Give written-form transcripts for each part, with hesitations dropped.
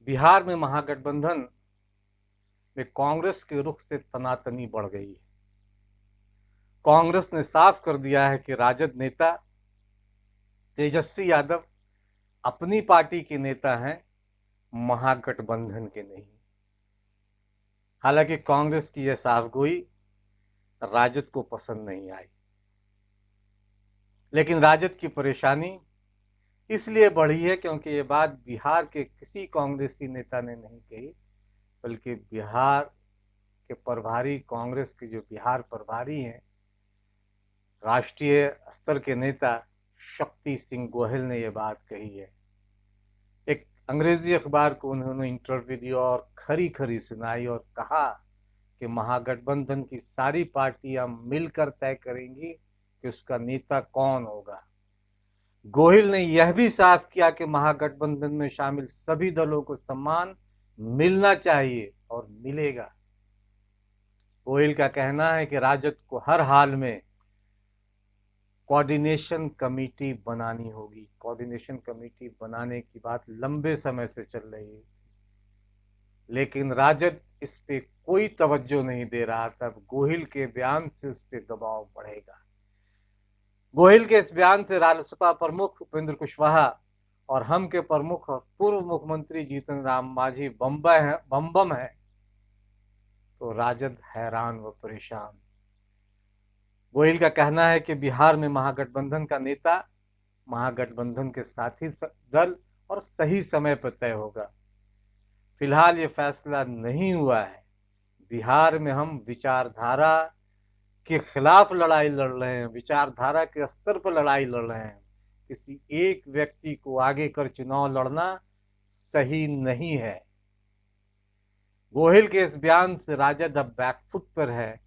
बिहार में महागठबंधन में कांग्रेस के रुख से तनातनी बढ़ गई है। कांग्रेस ने साफ कर दिया है कि राजद नेता तेजस्वी यादव अपनी पार्टी के नेता हैं, महागठबंधन के नहीं। हालांकि कांग्रेस की यह साफगोई राजद को पसंद नहीं आई, लेकिन राजद की परेशानी इसलिए बढ़ी है क्योंकि ये बात बिहार के किसी कांग्रेसी नेता ने नहीं कही, बल्कि बिहार के प्रभारी, कांग्रेस के जो बिहार प्रभारी हैं, राष्ट्रीय स्तर के नेता शक्ति सिंह गोहिल ने यह बात कही है। एक अंग्रेजी अखबार को उन्होंने इंटरव्यू दिया और खरी खरी सुनाई और कहा कि महागठबंधन की सारी पार्टियां मिलकर तय करेंगी कि उसका नेता कौन होगा। गोहिल ने यह भी साफ किया कि महागठबंधन में शामिल सभी दलों को सम्मान मिलना चाहिए और मिलेगा। गोहिल का कहना है कि राजद को हर हाल में कोऑर्डिनेशन कमेटी बनानी होगी। कोऑर्डिनेशन कमेटी बनाने की बात लंबे समय से चल रही है, लेकिन राजद इस पे कोई तवज्जो नहीं दे रहा। तब गोहिल के बयान से उस पर दबाव बढ़ेगा। गोहिल के इस बयान से रालोसपा प्रमुख उपेंद्र कुशवाहा और हम के प्रमुख पूर्व मुख्यमंत्री जीतन राम मांझी बम है, तो राजद हैरान व परेशान। गोहिल का कहना है कि बिहार में महागठबंधन का नेता महागठबंधन के साथी दल और सही समय पर तय होगा। फिलहाल ये फैसला नहीं हुआ है। बिहार में हम विचारधारा के खिलाफ लड़ाई लड़ रहे हैं, विचारधारा के स्तर पर लड़ाई लड़ रहे हैं। किसी एक व्यक्ति को आगे कर चुनाव लड़ना सही नहीं है। गोहिल के इस बयान से राजद अब बैकफुट पर है,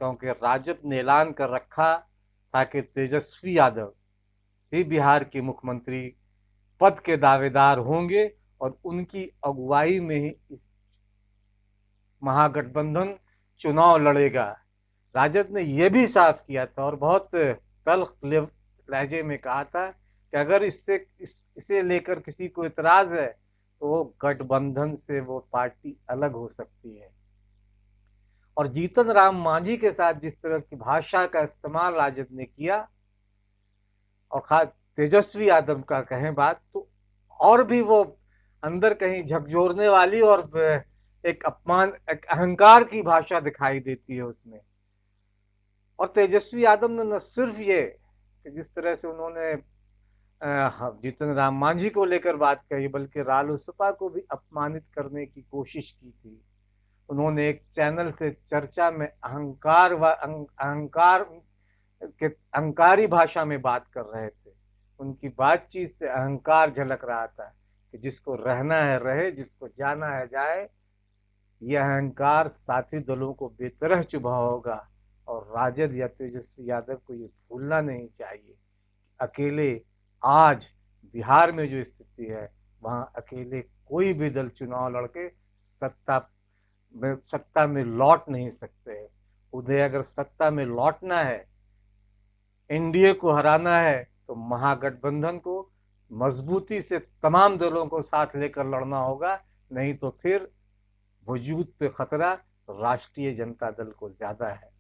क्योंकि राजद ने ऐलान कर रखा था कि तेजस्वी यादव भी बिहार के मुख्यमंत्री पद के दावेदार होंगे और उनकी अगुवाई में ही इस महागठबंधन चुनाव लड़ेगा। राजद ने यह भी साफ किया था और बहुत तल्ख लहजे में कहा था कि अगर इसे लेकर किसी को इतराज है तो वो गठबंधन से वो पार्टी अलग हो सकती है। और जीतन राम मांझी के साथ जिस तरह की भाषा का इस्तेमाल राजद ने किया और खास तेजस्वी यादव का कहें बात, तो और भी वो अंदर कहीं झकझोरने वाली और एक अपमान, एक अहंकार की भाषा दिखाई देती है उसमें। और तेजस्वी यादव ने न सिर्फ ये कि जिस तरह से उन्होंने जीतन राम मांझी को लेकर बात कही, बल्कि रालोसपा को भी अपमानित करने की कोशिश की थी। उन्होंने एक चैनल से चर्चा में अहंकारी भाषा में बात कर रहे थे। उनकी बातचीत से अहंकार झलक रहा था कि जिसको रहना है रहे, जिसको जाना है जाए। यह अहंकार साथी दलों को बेतरह चुभा होगा और राजद या तेजस्वी यादव को ये भूलना नहीं चाहिए। अकेले आज बिहार में जो स्थिति है, वहां अकेले कोई भी दल चुनाव लड़के सत्ता में लौट नहीं सकते। उन्हें अगर सत्ता में लौटना है, एनडीए को हराना है, तो महागठबंधन को मजबूती से तमाम दलों को साथ लेकर लड़ना होगा, नहीं तो फिर वजूद पे खतरा राष्ट्रीय जनता दल को ज्यादा है।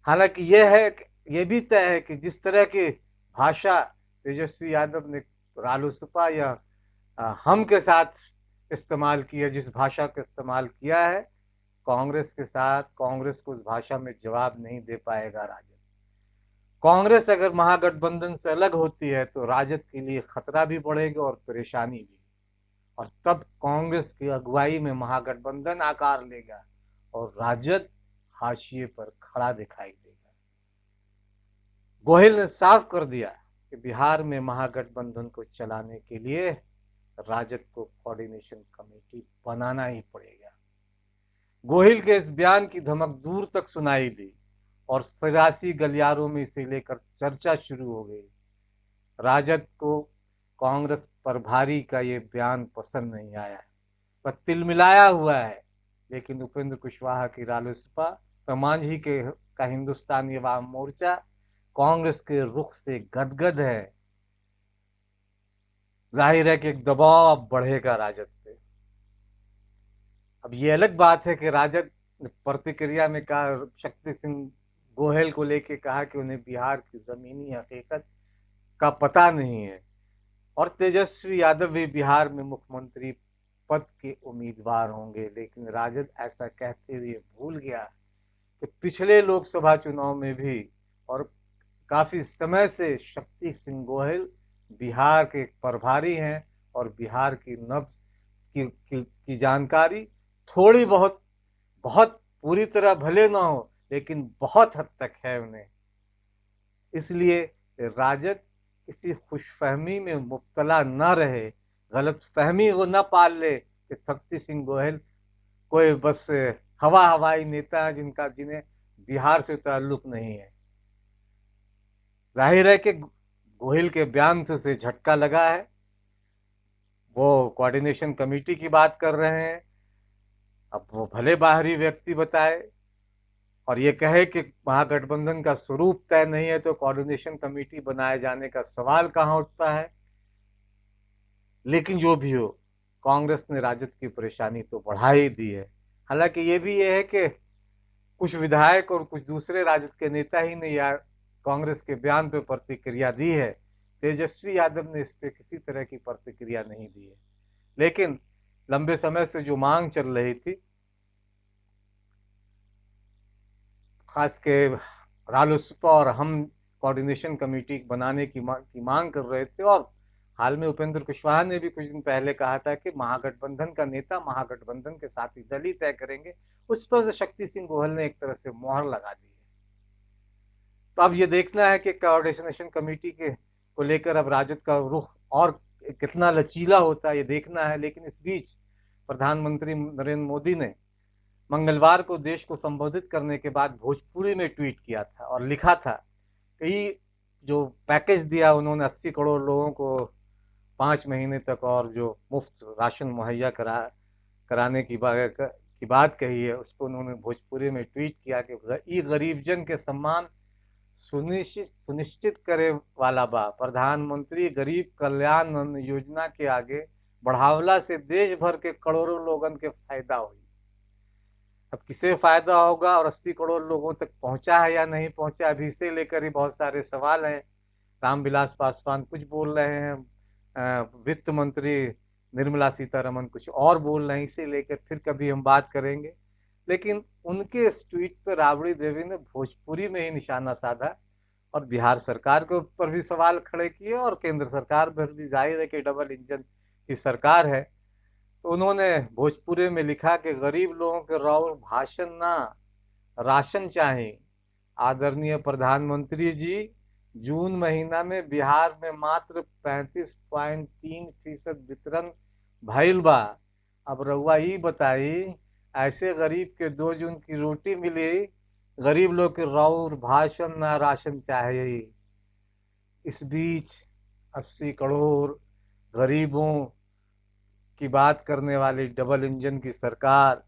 हालांकि यह भी तय है कि जिस तरह की भाषा तेजस्वी यादव ने रालोसपा या हम के साथ इस्तेमाल किया, जिस भाषा का इस्तेमाल किया है, कांग्रेस के साथ कांग्रेस को उस भाषा में जवाब नहीं दे पाएगा राजद। कांग्रेस अगर महागठबंधन से अलग होती है तो राजद के लिए खतरा भी बढ़ेगा और परेशानी भी, और तब कांग्रेस की अगुवाई में महागठबंधन आकार लेगा और राजद हाशिए पर खड़ा दिखाई देगा। गोहिल ने साफ कर दिया कि बिहार में महागठबंधन को चलाने के लिए राजद को कोऑर्डिनेशन कमेटी बनाना ही पड़ेगा। गोहिल के इस बयान की धमक दूर तक सुनाई दी और सियासी गलियारों में इसे लेकर चर्चा शुरू हो गई। राजद को कांग्रेस प्रभारी का ये बयान पसंद नहीं आया, वह तिलमिलाया हुआ है। लेकिन उपेंद्र कुशवाहा की रालोसपा, मांझी का हिंदुस्तानी अवाम मोर्चा कांग्रेस के रुख से गदगद है। जाहिर है कि एक दबाव अब बढ़ेगा राजद पे। अब ये अलग बात है कि राजद ने प्रतिक्रिया में कहा, शक्ति सिंह गोहिल को लेके कहा कि उन्हें बिहार की जमीनी हकीकत का पता नहीं है, और तेजस्वी यादव भी बिहार में मुख्यमंत्री पद के उम्मीदवार होंगे। लेकिन राजद ऐसा कहते हुए भूल गया कि पिछले लोकसभा चुनाव में भी और काफी समय से शक्ति सिंह गोहिल बिहार के प्रभारी हैं, और बिहार की नब्ज की जानकारी थोड़ी बहुत पूरी तरह भले ना हो, लेकिन बहुत हद तक है उन्हें। इसलिए राजद किसी खुशफहमी में मुब्तला न रहे, गलत फहमी वो न पाल ले कि शक्ति सिंह गोहिल कोई बस हवाई नेता है जिन्हें बिहार से ताल्लुक नहीं है। जाहिर है कि गोहिल के बयान से उसे झटका लगा है। वो कोऑर्डिनेशन कमेटी की बात कर रहे हैं। अब वो भले बाहरी व्यक्ति बताए और ये कहे कि महागठबंधन का स्वरूप तय नहीं है, तो कोऑर्डिनेशन कमेटी बनाए जाने का सवाल कहां उठता है। लेकिन जो भी हो, कांग्रेस ने राजद की परेशानी तो बढ़ा ही दी है। हालांकि ये भी है कि कुछ विधायक और कुछ दूसरे राजद के नेता ही ने यार कांग्रेस के बयान पे प्रतिक्रिया दी है। तेजस्वी यादव ने इस पे किसी तरह की प्रतिक्रिया नहीं दी है। लेकिन लंबे समय से जो मांग चल रही थी, खास के रालोसपा और हम कोऑर्डिनेशन कमेटी बनाने की मांग कर रहे थे, और हाल में उपेंद्र कुशवाहा ने भी कुछ दिन पहले कहा था कि महागठबंधन का नेता महागठबंधन के साथी दल ही तय करेंगे। उस पर से शक्ति सिंह गोहिल ने एक तरह से मोहर लगा दी है। तो अब ये देखना है कि कोऑर्डिनेशन कमेटी को लेकर अब राजद का रुख और कितना लचीला होता है, ये देखना है। लेकिन इस बीच प्रधानमंत्री नरेंद्र मोदी ने मंगलवार को देश को संबोधित करने के बाद भोजपुरी में ट्वीट किया था और लिखा था कि जो पैकेज दिया उन्होंने 80 करोड़ लोगों को 5 महीने तक और जो मुफ्त राशन मुहैया कराने की बात कही है, उसको उन्होंने भोजपुरी में ट्वीट किया कि ई गरीब जन के सम्मान सुनिश्चित करे वाला बा प्रधानमंत्री गरीब कल्याण अन्न योजना के आगे बढ़ावला से देश भर के करोड़ों लोगन के फायदा हुई। अब किसे फायदा होगा और 80 करोड़ लोगों तक पहुंचा है या नहीं पहुंचा, अभी इसे लेकर ही बहुत सारे सवाल हैं। रामविलास पासवान कुछ बोल रहे हैं, वित्त मंत्री निर्मला सीतारमण कुछ और बोल रहे हैं, इसे लेकर फिर कभी हम बात करेंगे। लेकिन उनके इस ट्वीट पर राबड़ी देवी ने भोजपुरी में ही निशाना साधा और बिहार सरकार के ऊपर भी सवाल खड़े किए, और केंद्र सरकार पर भी। जाहिर है कि डबल इंजन की सरकार है, तो उन्होंने भोजपुरी में लिखा कि गरीब लोगों के राउर भाषण ना राशन चाहिए। आदरणीय प्रधानमंत्री जी, जून महीना में बिहार में मात्र 35.3% वितरण भइल बा। अब रउआ ही बताई, ऐसे गरीब के 2 जून की रोटी मिली, गरीब लोग के राउर भाषण ना राशन चाहिए। इस बीच 80 करोड़ गरीबों की बात करने वाली डबल इंजन की सरकार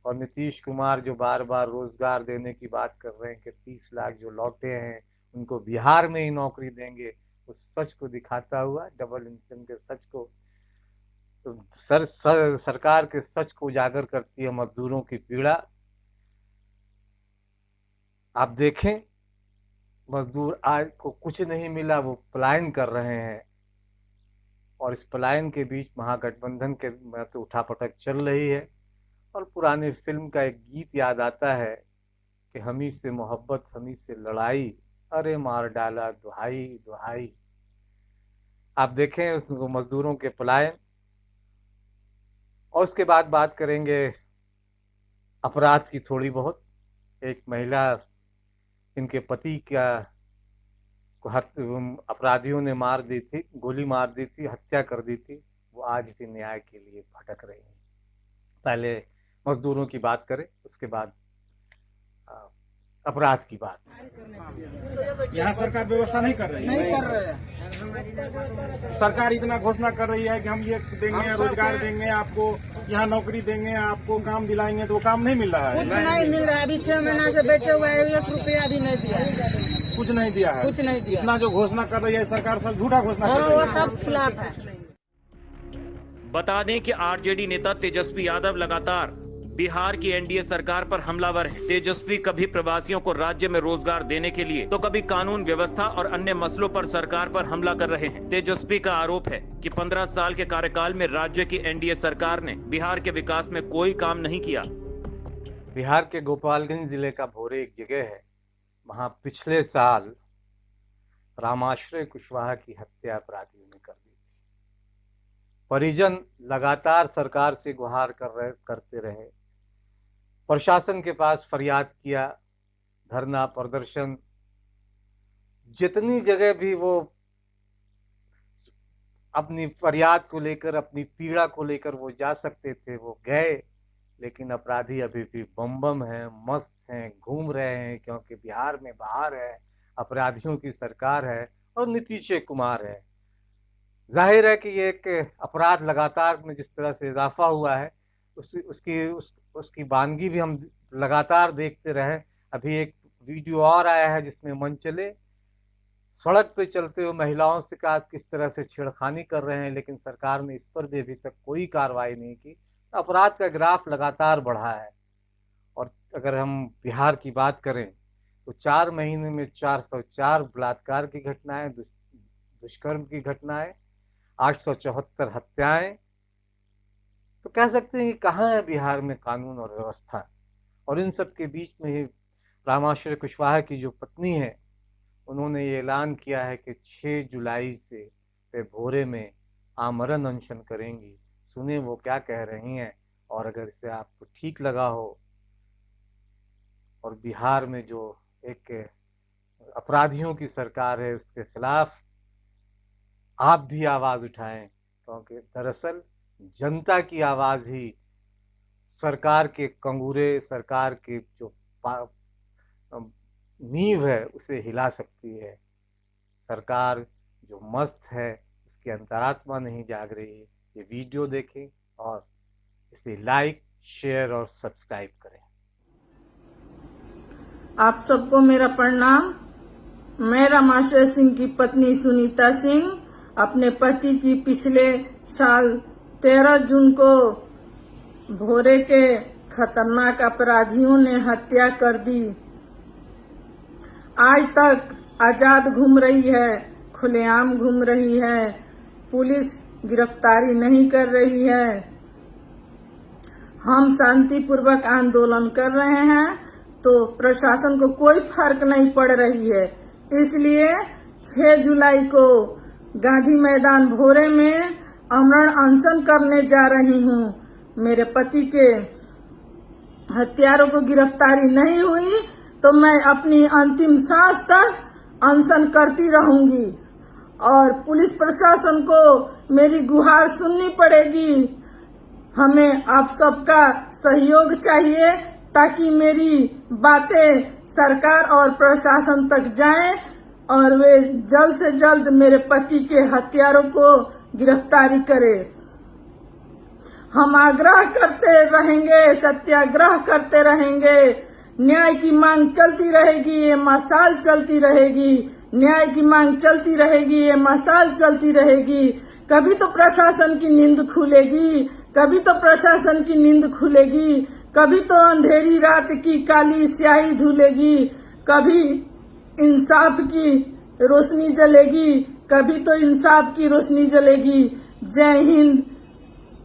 और नीतीश कुमार जो बार बार रोजगार देने की बात कर रहे हैं कि 30 लाख जो लौटे हैं उनको बिहार में ही नौकरी देंगे, उस सच को दिखाता हुआ, डबल इंजन के सच को, तो सरकार के सच को उजागर करती है मजदूरों की पीड़ा। आप देखें, मजदूर आज को कुछ नहीं मिला, वो पलायन कर रहे हैं, और इस पलायन के बीच महागठबंधन के तो उठापटक चल रही है। और पुरानी फिल्म का एक गीत याद आता है कि हमी से मोहब्बत हमी से लड़ाई, अरे मार डाला दुहाई दुहाई। आप देखें उस मजदूरों के पलायन। और उसके बाद बात करेंगे अपराध की थोड़ी बहुत। एक महिला, इनके पति का अपराधियों ने मार दी थी, गोली मार दी थी, हत्या कर दी थी, वो आज भी न्याय के लिए भटक रही हैं। पहले मजदूरों की बात करें, उसके बाद अपराध की बात। यहाँ सरकार व्यवस्था नहीं कर रही है। सरकार इतना घोषणा कर रही है कि हम ये देंगे, रोजगार देंगे आपको, यहाँ नौकरी देंगे आपको, काम दिलाएंगे, तो वो काम नहीं मिल रहा है। कुछ नहीं मिल रहा है। अभी 6 महीना से बैठे हुए हैं, 1 रुपया भी नहीं दिया है। कुछ नहीं दिया है। कुछ नहीं दिया। इतना जो घोषणा कर रही है सरकार, सब झूठा घोषणा कर रही है। वो सब खिलाफ है। बता दें कि आरजेडी नेता तेजस्वी यादव लगातार बिहार की एनडीए सरकार पर हमलावर हैं। तेजस्वी कभी प्रवासियों को राज्य में रोजगार देने के लिए तो कभी कानून व्यवस्था और अन्य मसलों पर सरकार पर हमला कर रहे हैं। तेजस्वी का आरोप है कि 15 साल के कार्यकाल में राज्य की एनडीए सरकार ने बिहार के विकास में कोई काम नहीं किया। बिहार के गोपालगंज जिले का भोरे एक जगह है, वहां पिछले साल रामाश्रय कुशवाहा की हत्या अपराधियों ने कर दी थी। परिजन लगातार सरकार से गुहार करते रहे, प्रशासन के पास फरियाद किया, धरना प्रदर्शन, जितनी जगह भी वो अपनी फरियाद को लेकर, अपनी पीड़ा को लेकर वो जा सकते थे वो गए, लेकिन अपराधी अभी भी बम हैं, मस्त हैं, घूम रहे हैं, क्योंकि बिहार में बाहर है, अपराधियों की सरकार है और नीतीश कुमार है। जाहिर है कि ये एक अपराध लगातार में जिस तरह से इजाफा हुआ है उसकी वानगी भी हम लगातार देखते रहे। अभी एक वीडियो और आया है जिसमें मनचले सड़क पे चलते हुए महिलाओं से किस तरह से छेड़खानी कर रहे हैं, लेकिन सरकार ने इस पर भी अभी तक कोई कार्रवाई नहीं की। अपराध का ग्राफ लगातार बढ़ा है। और अगर हम बिहार की बात करें तो 4 महीने में 404 बलात्कार की घटनाएं, दुष्कर्म की घटनाएं, 874 हत्याएं। तो कह सकते हैं कि कहाँ है बिहार में कानून और व्यवस्था। और इन सब के बीच में ही रामाश्रय कुशवाहा की जो पत्नी है, उन्होंने ये ऐलान किया है कि 6 जुलाई से वे भोरे में आमरण अनशन करेंगी। सुने वो क्या कह रही हैं, और अगर इसे आपको ठीक लगा हो और बिहार में जो एक अपराधियों की सरकार है उसके खिलाफ आप भी आवाज उठाएं, क्योंकि दरअसल जनता की आवाज ही सरकार के कंगूरे, सरकार के जो नींव है उसे हिला सकती है। सरकार जो मस्त है उसकी अंतरात्मा नहीं जाग रही है। ये वीडियो देखें और इसे लाइक, शेयर और सब्सक्राइब करें। आप सबको मेरा प्रणाम। मैं रामाश्रय सिंह की पत्नी सुनीता सिंह अपने पति की पिछले साल 13 जून को भोरे के खतरनाक अपराधियों ने हत्या कर दी। आज तक आजाद घूम रही है, खुलेआम घूम रही है, पुलिस गिरफ्तारी नहीं कर रही है। हम शांतिपूर्वक आंदोलन कर रहे हैं तो प्रशासन को कोई फर्क नहीं पड़ रही है। इसलिए 6 जुलाई को गांधी मैदान भोरे में आमरण अनशन करने जा रही हूँ। मेरे पति के हत्यारों को गिरफ्तारी नहीं हुई तो मैं अपनी अंतिम सांस तक अनशन करती रहूंगी और पुलिस प्रशासन को मेरी गुहार सुननी पड़ेगी। हमें आप सबका सहयोग चाहिए ताकि मेरी बातें सरकार और प्रशासन तक जाएं और वे जल्द से जल्द मेरे पति के हत्यारों को गिरफ्तारी करें। हम आग्रह करते रहेंगे, सत्याग्रह करते रहेंगे, न्याय की मांग चलती रहेगी, ये मशाल चलती रहेगी। न्याय की मांग चलती रहेगी, ये मशाल चलती रहेगी। कभी तो प्रशासन की नींद खुलेगी, कभी तो प्रशासन की नींद खुलेगी, कभी तो अंधेरी रात की काली स्याही धुलेगी, कभी इंसाफ की रोशनी जलेगी, कभी तो इंसाफ की रोशनी जलेगी। जय हिंद,